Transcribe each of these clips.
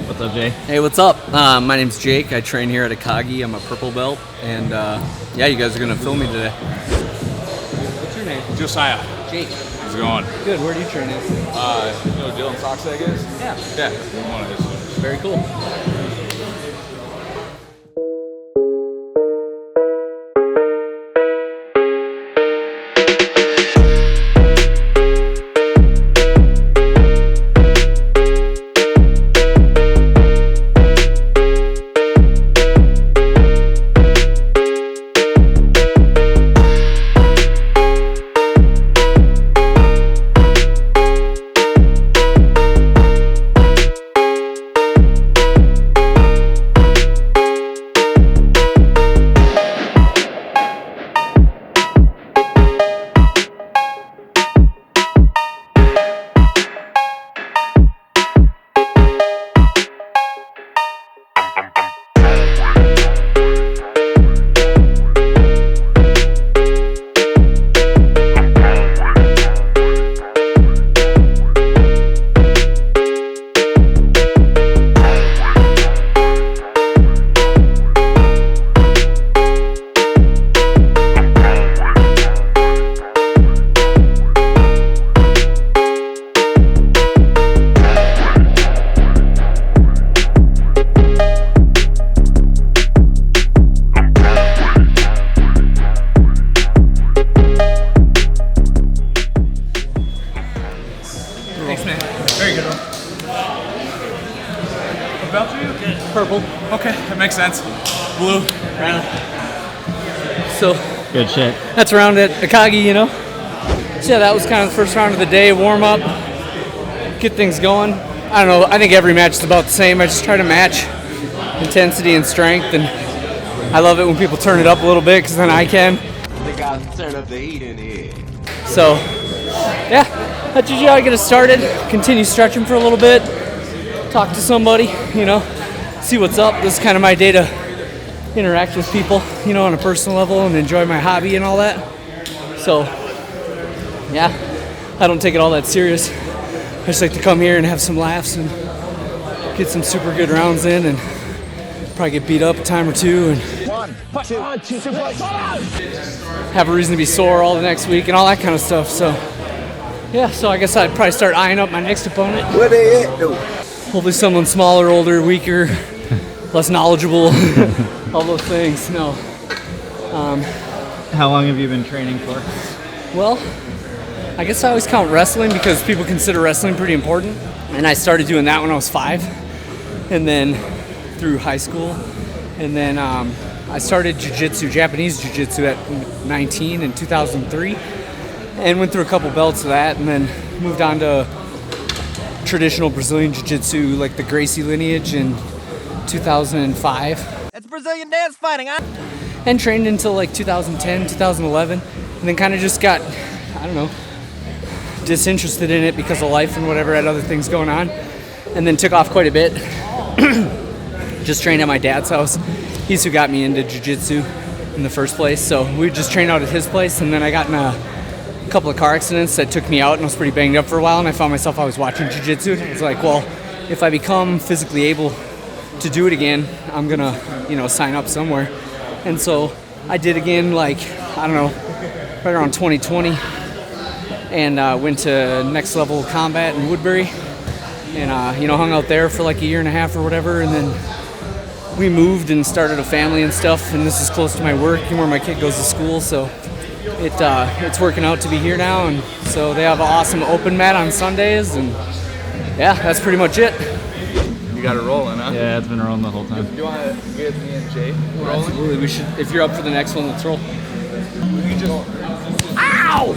What's up, Jay? Hey, what's up? My name's Jake. I train here at Akagi. I'm a purple belt, and yeah, you guys are gonna film me today. What's your name? Josiah. Jake. How's it going? Good. Where do you train at? You know who Dylan Soxegg is? Yeah. Yeah, I'm one of his students. Very cool. Thanks, man. Very good one. What belt are you? Purple. Okay, that makes sense. Blue. Right. So Good shit. that's around at Akagi, you know. So yeah, that was kind of the first round of the day. Warm up, get things going. I don't know. I think every match is about the same. I just try to match intensity and strength, and I love it when people turn it up a little bit because then I can. They got to turn up the heat in here. So, yeah, that's usually how I get it started. Continue stretching for a little bit, talk to somebody, you know, see what's up. This is kind of my day to interact with people, you know, on a personal level and enjoy my hobby and all that. So, yeah, I don't take it all that serious. I just like to come here and have some laughs and get some super good rounds in and probably get beat up a time or two and have a reason to be sore all the next week and all that kind of stuff. So, yeah, so I guess I'd probably start eyeing up my next opponent. Where they at, though? Hopefully someone smaller, older, weaker, less knowledgeable, all those things. No. How long have you been training for? Well, I guess I always count wrestling because people consider wrestling pretty important. And I started doing that when I was 5, and then through high school. And then I started Jiu-Jitsu, Japanese Jiu-Jitsu at 19 in 2003. And went through a couple belts of that, and then moved on to traditional Brazilian Jiu-Jitsu, like the Gracie lineage in 2005. That's Brazilian dance fighting, huh? And trained until like 2010, 2011. And then kind of just got, I don't know, disinterested in it because of life and whatever, had other things going on. And then took off quite a bit. Just trained at my dad's house. He's who got me into Jiu-Jitsu in the first place. So we would just train out at his place, and then I got in a couple of car accidents that took me out, and I was pretty banged up for a while, and I found myself I was watching Jiu-Jitsu. It's like, well, if I become physically able to do it again, I'm gonna, you know, sign up somewhere. And so I did again, like, I don't know, right around 2020, and went to Next Level Combat in Woodbury, and you know, hung out there for like a year and a half or whatever, and then we moved and started a family and stuff, and this is close to my work and where my kid goes to school, so it's working out to be here now. And so they have an awesome open mat on Sundays, and yeah, that's pretty much it. You got it rolling, huh? Yeah, it's been rolling the whole time. You want to get me and Jay rolling? Absolutely, we should. If you're up for the next one, let's roll. You just... Ow!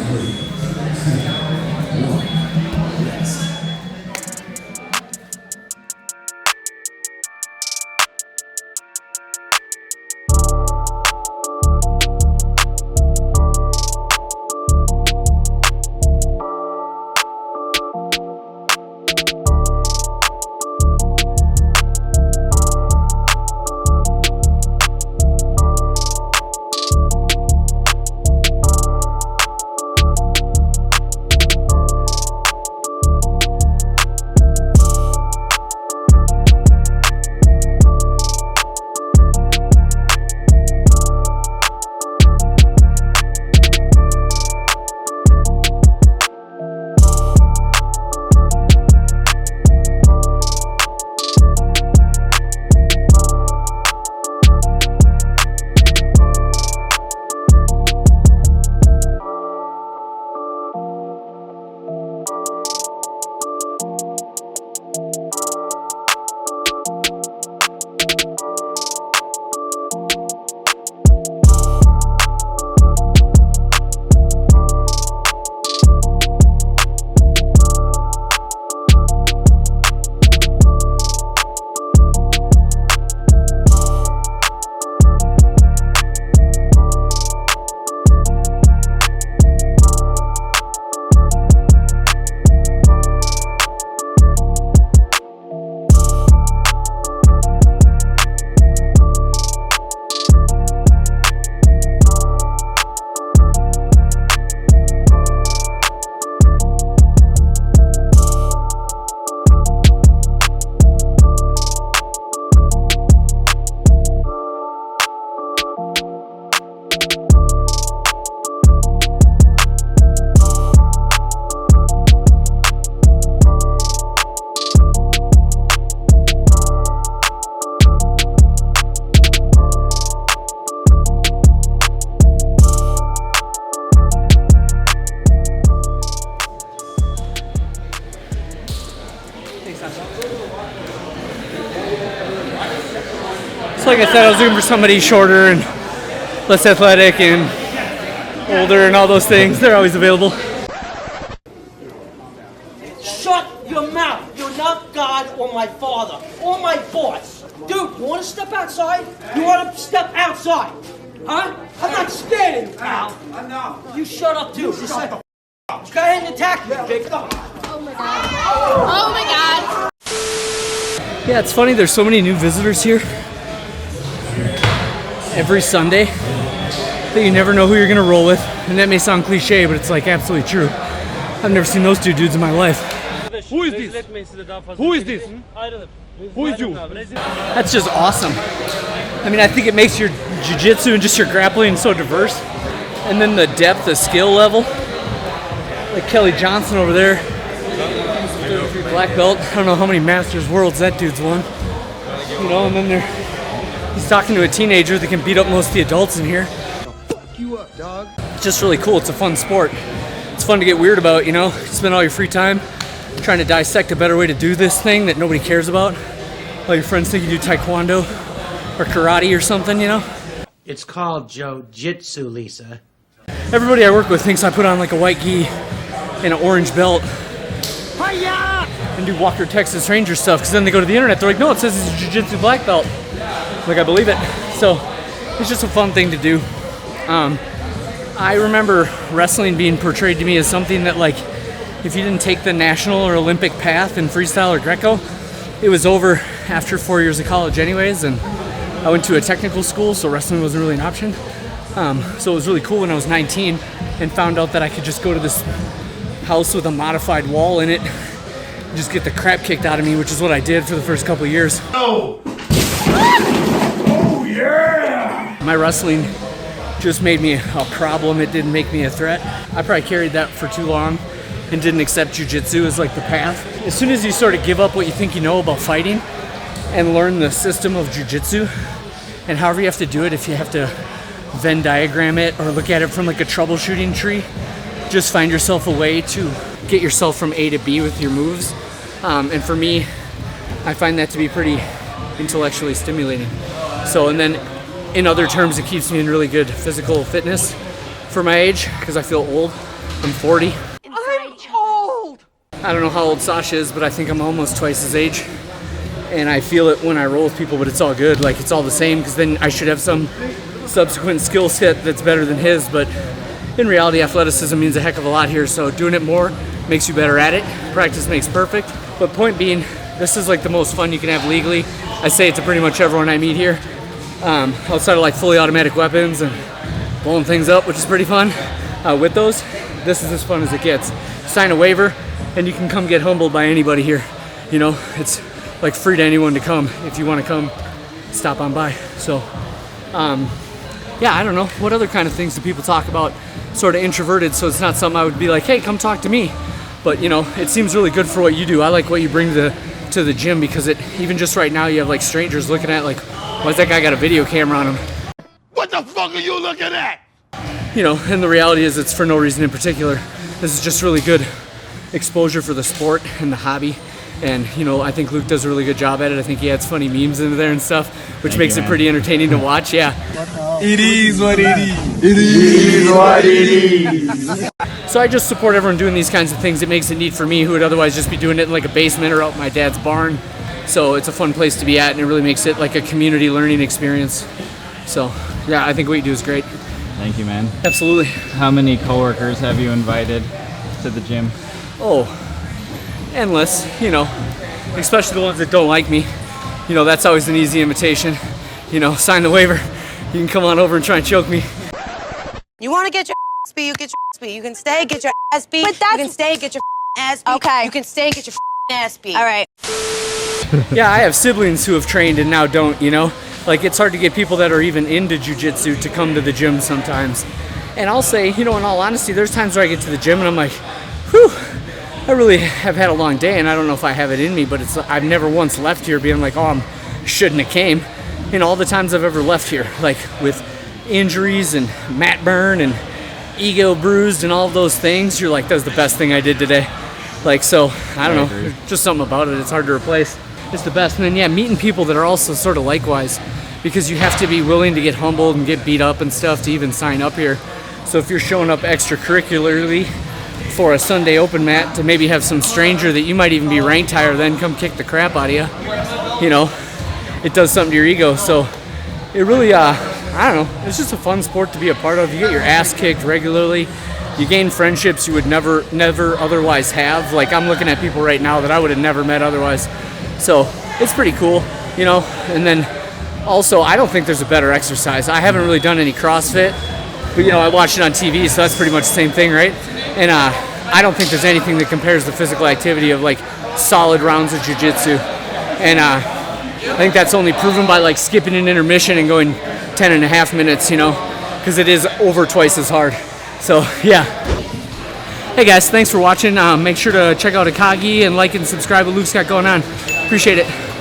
So like I said, I was looking for somebody shorter and less athletic and older and all those things. They're always available. Shut your mouth. You're not God or my father or my boss. Dude, you want to step outside? You want to step outside? Huh? I'm not scared of you, pal. I know. You shut up, too. Just shut the up. Go ahead and attack me, big. Oh, my God. Oh, my God. Yeah, it's funny. There's so many new visitors here every Sunday that you never know who you're going to roll with. And that may sound cliche, but it's like absolutely true. I've never seen those two dudes in my life. Who is this? Who is this? Who is you? That's just awesome. I mean, I think it makes your jiu-jitsu and just your grappling so diverse. And then the depth, the skill level. Like Kelly Johnson over there. Black belt. I don't know how many Masters Worlds that dude's won. You know, and then he's talking to a teenager that can beat up most of the adults in here. Fuck you up, dog. It's just really cool. It's a fun sport. It's fun to get weird about, you know? Spend all your free time trying to dissect a better way to do this thing that nobody cares about. All your friends think you do taekwondo or karate or something, you know? It's called Jiu-Jitsu, Lisa. Everybody I work with thinks I put on like a white gi and an orange belt and do Walker, Texas Ranger stuff, because then they go to the internet, they're like, no, it says it's a jiu-jitsu black belt. Like, I believe it. So it's just a fun thing to do. I remember wrestling being portrayed to me as something that, like, if you didn't take the national or Olympic path in freestyle or Greco, it was over after 4 years of college anyways, and I went to a technical school, so wrestling wasn't really an option. So it was really cool when I was 19 and found out that I could just go to this house with a modified wall in it and just get the crap kicked out of me, which is what I did for the first couple of years. Oh! Oh, yeah! My wrestling just made me a problem. It didn't make me a threat. I probably carried that for too long and didn't accept jiu-jitsu as like the path. As soon as you sort of give up what you think you know about fighting and learn the system of jiu-jitsu and however you have to do it, if you have to Venn diagram it or look at it from like a troubleshooting tree, just find yourself a way to get yourself from A to B with your moves. And for me, I find that to be pretty intellectually stimulating. So, and then in other terms, it keeps me in really good physical fitness for my age, because I feel old. I'm 40. I'm old! I don't know how old Sasha is, but I think I'm almost twice his age. And I feel it when I roll with people, but it's all good. Like, it's all the same, because then I should have some subsequent skill set that's better than his. But in reality, athleticism means a heck of a lot here, so doing it more makes you better at it. Practice makes perfect. But point being, this is like the most fun you can have legally. I say it to pretty much everyone I meet here. Outside of like fully automatic weapons and blowing things up, which is pretty fun. With those, this is as fun as it gets. Sign a waiver and you can come get humbled by anybody here. You know, it's like free to anyone to come if you want to come stop on by. So yeah, I don't know, what other kind of things do people talk about? Sort of introverted, so it's not something I would be like, hey, come talk to me. But you know, it seems really good for what you do. I like what you bring to the gym, because it, even just right now, you have like strangers looking at like, why's that guy got a video camera on him? What the fuck are you looking at? You know, and the reality is it's for no reason in particular. This is just really good exposure for the sport and the hobby. And, you know, I think Luke does a really good job at it. I think he adds funny memes into there and stuff, which makes it pretty entertaining to watch, yeah. It is what it is. It is what it is. So I just support everyone doing these kinds of things. It makes it neat for me, who would otherwise just be doing it in like a basement or out in my dad's barn. So it's a fun place to be at, and it really makes it like a community learning experience. So yeah, I think what you do is great. Thank you, man. Absolutely. How many coworkers have you invited to the gym? Oh, endless, you know, especially the ones that don't like me. You know, that's always an easy invitation. You know, sign the waiver. You can come on over and try and choke me. You want to get your ass beat, you get your ass beat. You can stay, get your ass beat. But that's... You can stay, get your ass beat. Okay. You can stay, get your ass beat. All right. Yeah, I have siblings who have trained and now don't, you know? Like, it's hard to get people that are even into jiu-jitsu to come to the gym sometimes. And I'll say, you know, in all honesty, there's times where I get to the gym and I'm like, whew, I really have had a long day, and I don't know if I have it in me, but it's, I've never once left here being like, oh, I shouldn't have came. You know, all the times I've ever left here, like with injuries and mat burn and ego bruised and all of those things, you're like, that was the best thing I did today. Like, so, I don't know, there's just something about it, it's hard to replace. is the best. And then yeah, meeting people that are also sort of likewise, because you have to be willing to get humbled and get beat up and stuff to even sign up here. So if you're showing up extracurricularly for a Sunday open mat to maybe have some stranger that you might even be ranked higher than come kick the crap out of you, you know, it does something to your ego. So it really, I don't know, it's just a fun sport to be a part of. You get your ass kicked regularly. You gain friendships you would never otherwise have. Like, I'm looking at people right now that I would have never met otherwise. So it's pretty cool, you know. And then also, I don't think there's a better exercise. I haven't really done any CrossFit, but you know, I watch it on TV, so that's pretty much the same thing, right? And I don't think there's anything that compares the physical activity of like solid rounds of jiu-jitsu. And I think that's only proven by like skipping an intermission and going 10.5 minutes, you know, because it is over twice as hard. So yeah. Hey guys, thanks for watching. Make sure to check out Akagi and like and subscribe what Luke's got going on. Appreciate it.